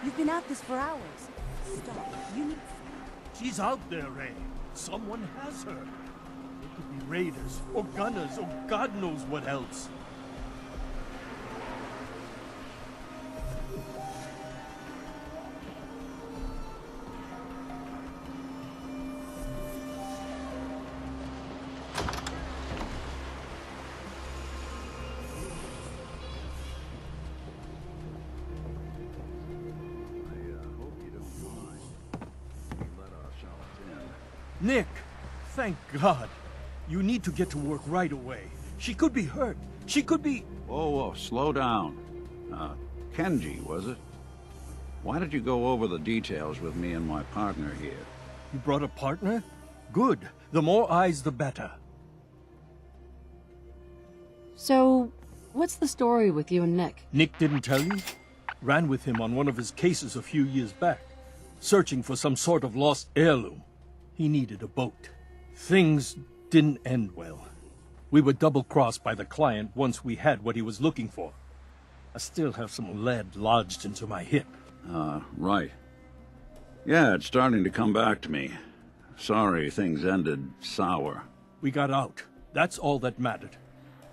You've been at this for hours. Stop. You need... She's out there, Ray. Someone has her. They could be raiders, or gunners, or God knows what else. Nick, thank God. You need to get to work right away. She could be hurt. She could be... Whoa, slow down. Kenji, was it? Why did you go over the details with me and my partner here? You brought a partner? Good. The more eyes, the better. So, what's the story with you and Nick? Nick didn't tell you? Ran with him on one of his cases a few years back, searching for some sort of lost heirloom. He needed a boat. Things didn't end well. We were double-crossed by the client once we had what he was looking for. I still have some lead lodged into my hip. Right. Yeah, it's starting to come back to me. Sorry things ended sour. We got out. That's all that mattered.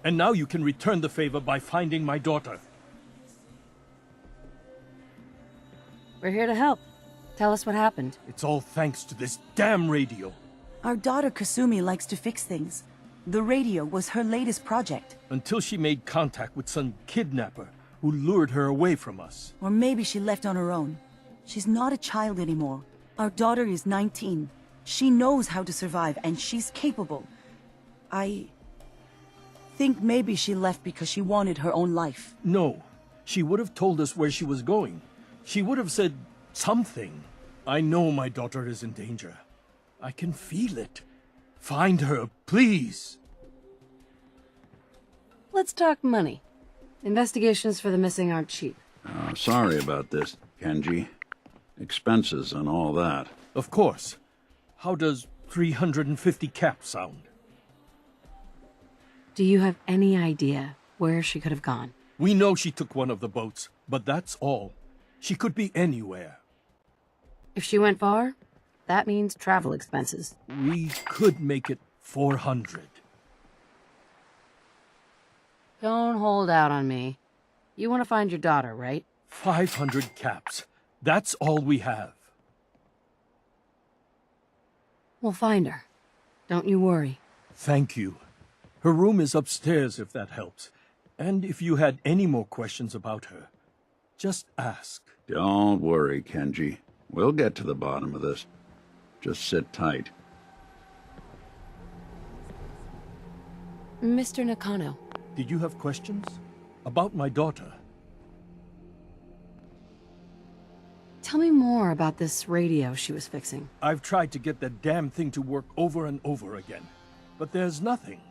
And now you can return the favor by finding my daughter. We're here to help. Tell us what happened. It's all thanks to this damn radio. Our daughter Kasumi likes to fix things. The radio was her latest project. Until she made contact with some kidnapper who lured her away from us. Or maybe she left on her own. She's not a child anymore. Our daughter is 19. She knows how to survive, and she's capable. I think maybe she left because she wanted her own life. No. She would have told us where she was going. She would have said something. I know my daughter is in danger. I can feel it. Find her, please. Let's talk money. Investigations for the missing aren't cheap. Sorry about this, Kenji. Expenses and all that. Of course. How does 350 caps sound? Do you have any idea where she could have gone? We know she took one of the boats, but that's all. She could be anywhere. If she went far, that means travel expenses. We could make it 400. Don't hold out on me. You want to find your daughter, right? 500 caps. That's all we have. We'll find her. Don't you worry. Thank you. Her room is upstairs if that helps. And if you had any more questions about her, just ask. Don't worry, Kenji. We'll get to the bottom of this. Just sit tight. Mr. Nakano. Did you have questions? About my daughter? Tell me more about this radio she was fixing. I've tried to get that damn thing to work over and over again, but there's nothing.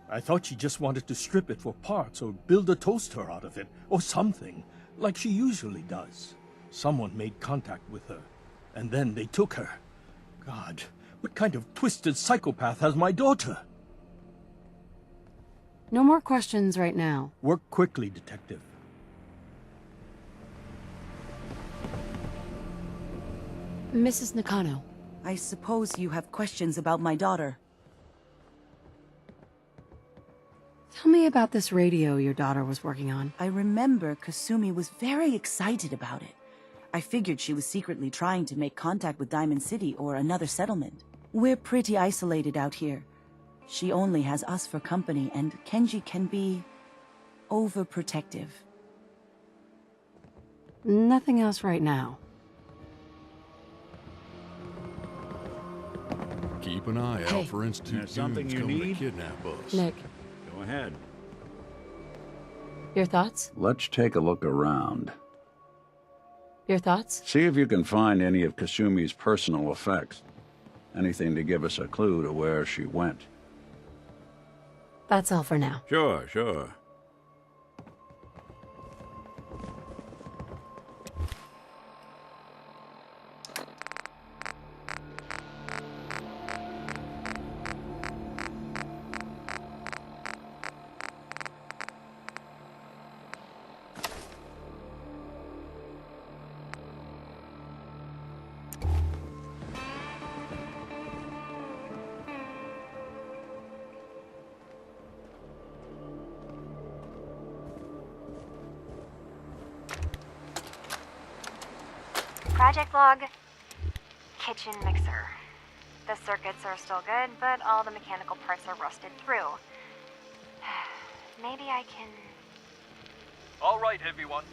I thought she just wanted to strip it for parts or build a toaster out of it, or something, like she usually does. Someone made contact with her, and then they took her. God, what kind of twisted psychopath has my daughter? No more questions right now. Work quickly, Detective. Mrs. Nakano. I suppose you have questions about my daughter. Tell me about this radio your daughter was working on. I remember Kasumi was very excited about it. I figured she was secretly trying to make contact with Diamond City or another settlement. We're pretty isolated out here. She only has us for company, and Kenji can be overprotective. Nothing else right now. Keep an eye Hey. out for Institute There's something goons you coming need? to kidnap us. Nick, Go ahead. your thoughts? Let's take a look around. Your thoughts? See if you can find any of Kasumi's personal effects. Anything to give us a clue to where she went. That's all for now. Sure. Project log. Kitchen mixer. The circuits are still good, but all the mechanical parts are rusted through. Maybe I can... All right, everyone.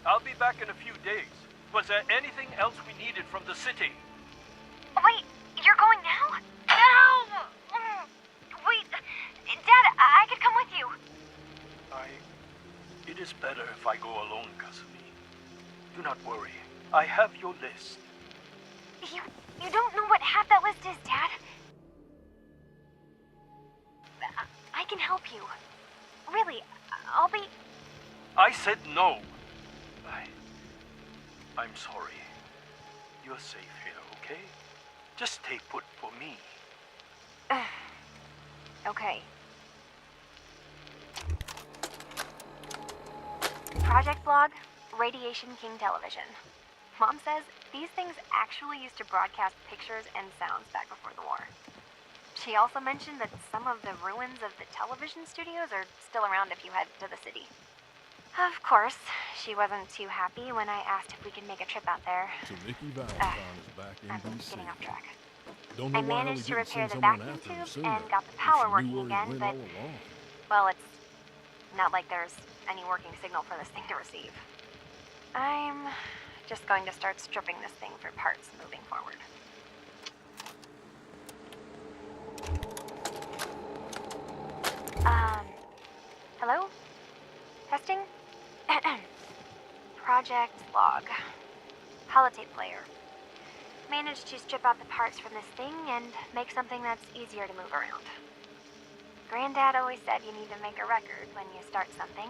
I'll be back in a few days. Was there anything else we needed from the city? Wait, you're going now? No! Wait, Dad, I could come with you. It is better if I go alone, Kasumi. Do not worry. I have your list. You don't know what half that list is, Dad. I can help you. Really, I'll be... I said no. I'm sorry. You're safe here, okay? Just stay put for me. Okay. Project blog, Radiation King Television. Mom says these things actually used to broadcast pictures and sounds back before the war. She also mentioned that some of the ruins of the television studios are still around if you head to the city. Of course, she wasn't too happy when I asked if we could make a trip out there. So Nikki Valentine is back in I'm DC. getting off track. Don't know I why managed to Ellie didn't repair send the someone vacuum after him tube sooner, and got the if power she working knew where he again, went but, all along. well, it's not like there's any working signal for this thing to receive. I'm just going to start stripping this thing for parts moving forward. Hello? Testing? Project log. Holotape player. Managed to strip out the parts from this thing and make something that's easier to move around. Granddad always said you need to make a record when you start something.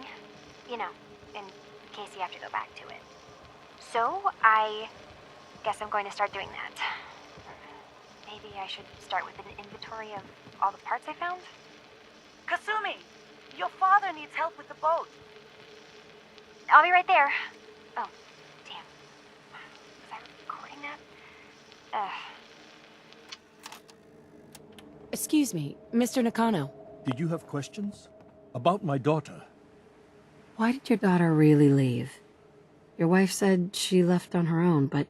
You know, in case you have to go back to it. So, I guess I'm going to start doing that. Maybe I should start with an inventory of all the parts I found? Kasumi! Your father needs help with the boat. I'll be right there. Oh, damn. Was I recording that? Excuse me, Mr. Nakano. Did you have questions? About my daughter? Why did your daughter really leave? Your wife said she left on her own, but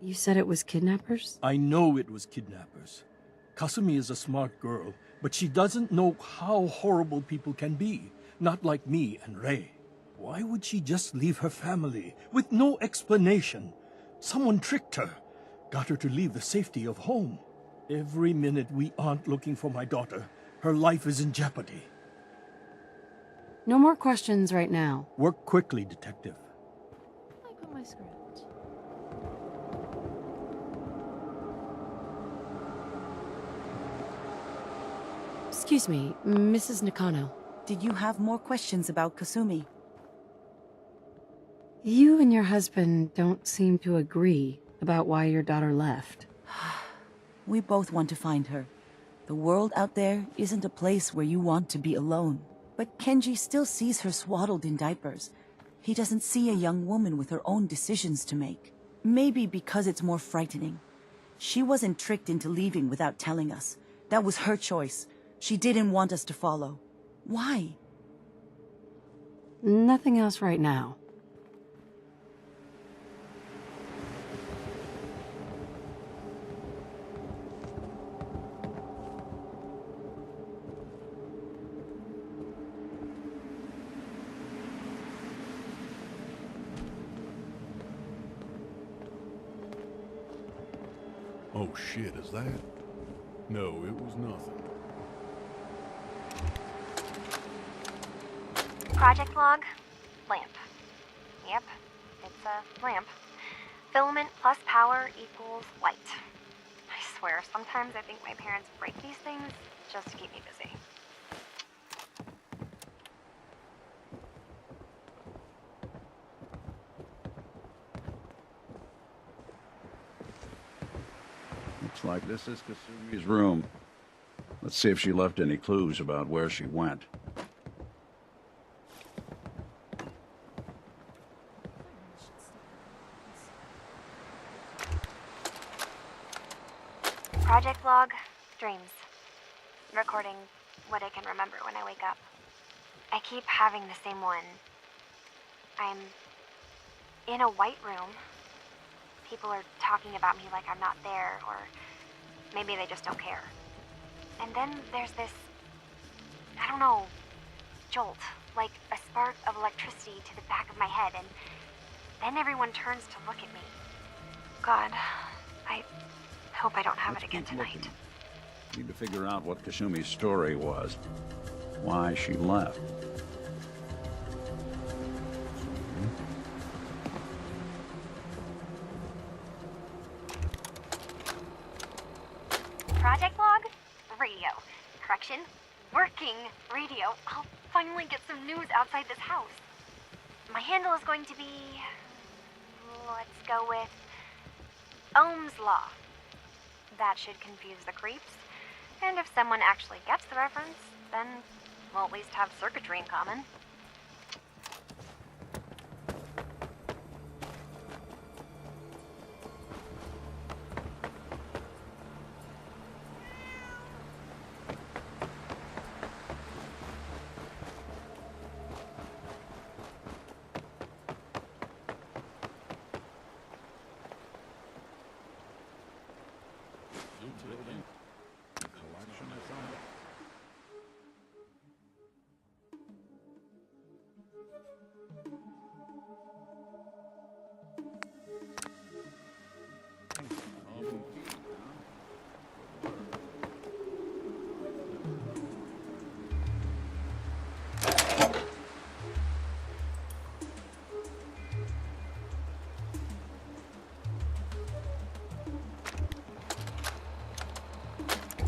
you said it was kidnappers? I know it was kidnappers. Kasumi is a smart girl, but she doesn't know how horrible people can be. Not like me and Ray. Why would she just leave her family with no explanation? Someone tricked her, got her to leave the safety of home. Every minute we aren't looking for my daughter, her life is in jeopardy. No more questions right now. Work quickly, Detective. I put my script. Excuse me, Mrs. Nakano. Did you have more questions about Kasumi? You and your husband don't seem to agree about why your daughter left. We both want to find her. The world out there isn't a place where you want to be alone. But Kenji still sees her swaddled in diapers. He doesn't see a young woman with her own decisions to make. Maybe because it's more frightening. She wasn't tricked into leaving without telling us. That was her choice. She didn't want us to follow. Why? Nothing else right now. Oh shit, is that? No, it was nothing. Project log, lamp. Yep, it's a lamp. Filament plus power equals light. I swear, sometimes I think my parents break these things just to keep me busy. Looks like this is Kasumi's room. Let's see if she left any clues about where she went. Project log, dreams. Recording what I can remember when I wake up. I keep having the same one. I'm in a white room People are talking about me like I'm not there, or maybe they just don't care. And then there's this, I don't know, jolt, like a spark of electricity to the back of my head, and then everyone turns to look at me. God, I hope I don't have it again tonight. Looking. Need to figure out what Kasumi's story was. Why she left. Project log? Radio. Correction, working radio. I'll finally get some news outside this house. My handle is going to be... let's go with... Ohm's Law. That should confuse the creeps. And if someone actually gets the reference, then we'll at least have circuitry in common.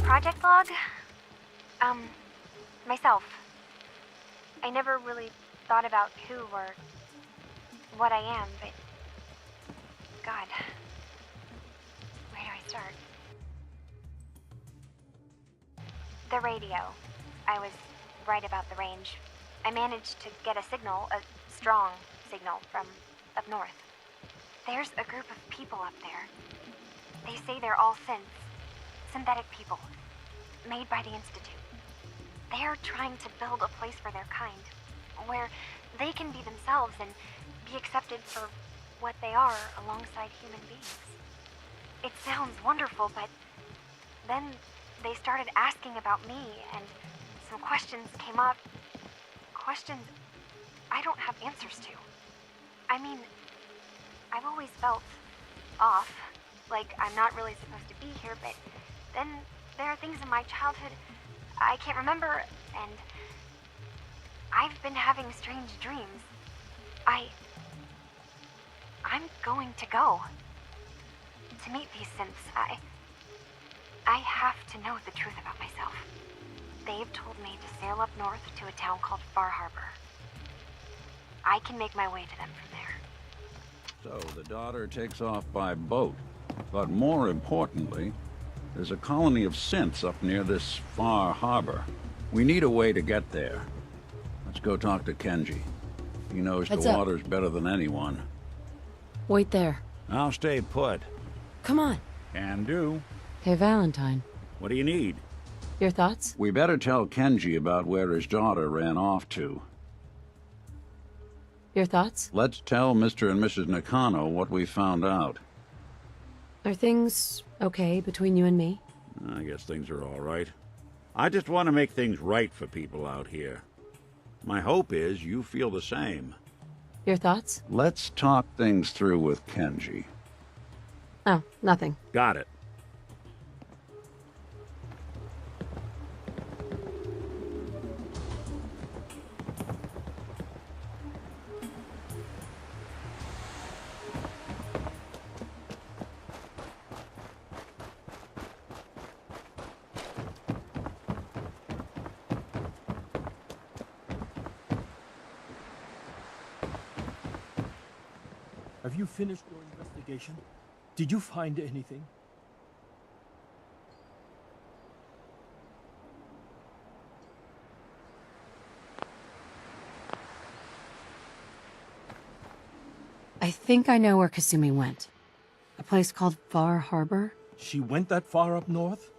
Project log? Myself. I never really thought about who or what I am, but... God. Where do I start? The radio. I was right about the range. I managed to get a signal, a strong signal, from up north. There's a group of people up there. They say they're all synthetic people, made by the Institute. They're trying to build a place for their kind, where they can be themselves and be accepted for what they are alongside human beings. It sounds wonderful, but then they started asking about me, and some questions came up. Questions I don't have answers to. I mean, I've always felt off, like I'm not really supposed to be here, but then there are things in my childhood I can't remember, and I've been having strange dreams. I'm going to go to meet these synths. I have to know the truth about myself. They've told me to sail up north to a town called Far Harbor. I can make my way to them from there. So the daughter takes off by boat. But more importantly, there's a colony of synths up near this Far Harbor. We need a way to get there. Let's go talk to Kenji. He knows Heads the up. waters better than anyone. Wait there. I'll stay put. Come on. Can do. Hey, Valentine. What do you need? Your thoughts? We better tell Kenji about where his daughter ran off to. Your thoughts? Let's tell Mr. and Mrs. Nakano what we found out. Are things okay between you and me? I guess things are all right. I just want to make things right for people out here. My hope is you feel the same. Your thoughts? Let's talk things through with Kenji. Oh, nothing. Got it. Have you finished your investigation? Did you find anything? I think I know where Kasumi went. A place called Far Harbor? She went that far up north?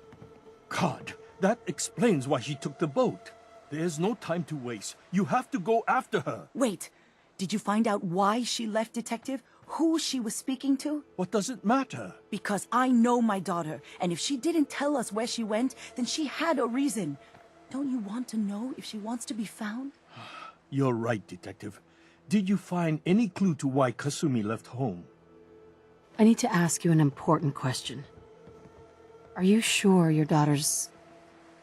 God, that explains why she took the boat. There's no time to waste. You have to go after her. Wait, did you find out why she left, Detective? who she was speaking to? What does it matter? Because I know my daughter, and if she didn't tell us where she went, then she had a reason. Don't you want to know if she wants to be found? You're right, Detective. Did you find any clue to why Kasumi left home? I need to ask you an important question. Are you sure your daughter's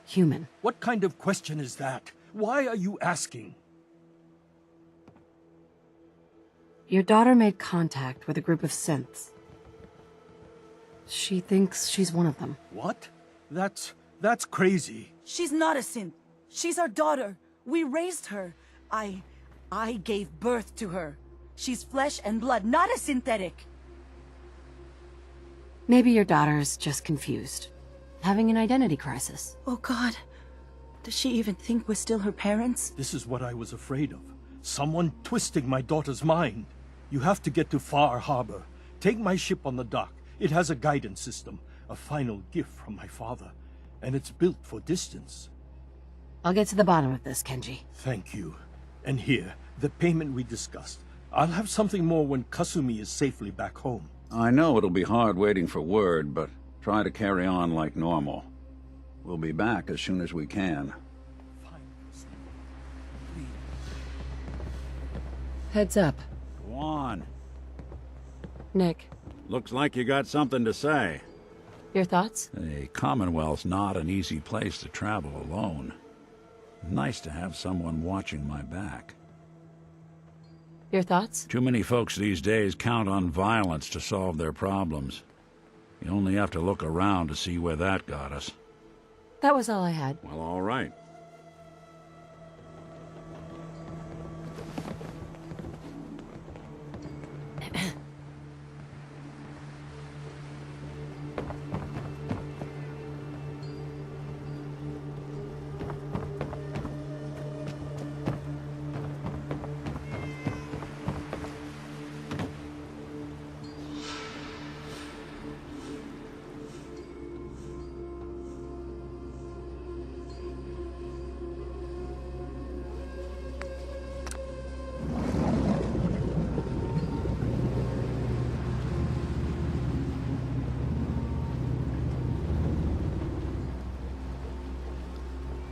human? What kind of question is that? Why are you asking? Your daughter made contact with a group of synths. She thinks she's one of them. What? That's crazy. She's not a synth. She's our daughter. We raised her. I gave birth to her. She's flesh and blood, not a synthetic. Maybe your daughter is just confused, having an identity crisis. Oh God. Does she even think we're still her parents? This is what I was afraid of. Someone twisting my daughter's mind. You have to get to Far Harbor. Take my ship on the dock. It has a guidance system, a final gift from my father, and it's built for distance. I'll get to the bottom of this, Kenji. Thank you. And here, the payment we discussed. I'll have something more when Kasumi is safely back home. I know it'll be hard waiting for word, but try to carry on like normal. We'll be back as soon as we can. Heads up. Go on. Nick, Looks like you got something to say. your thoughts? A Commonwealth's not an easy place to travel alone. Nice to have someone watching my back. Your thoughts? Too many folks these days count on violence to solve their problems. You only have to look around to see where that got us. That was all I had. Well, all right.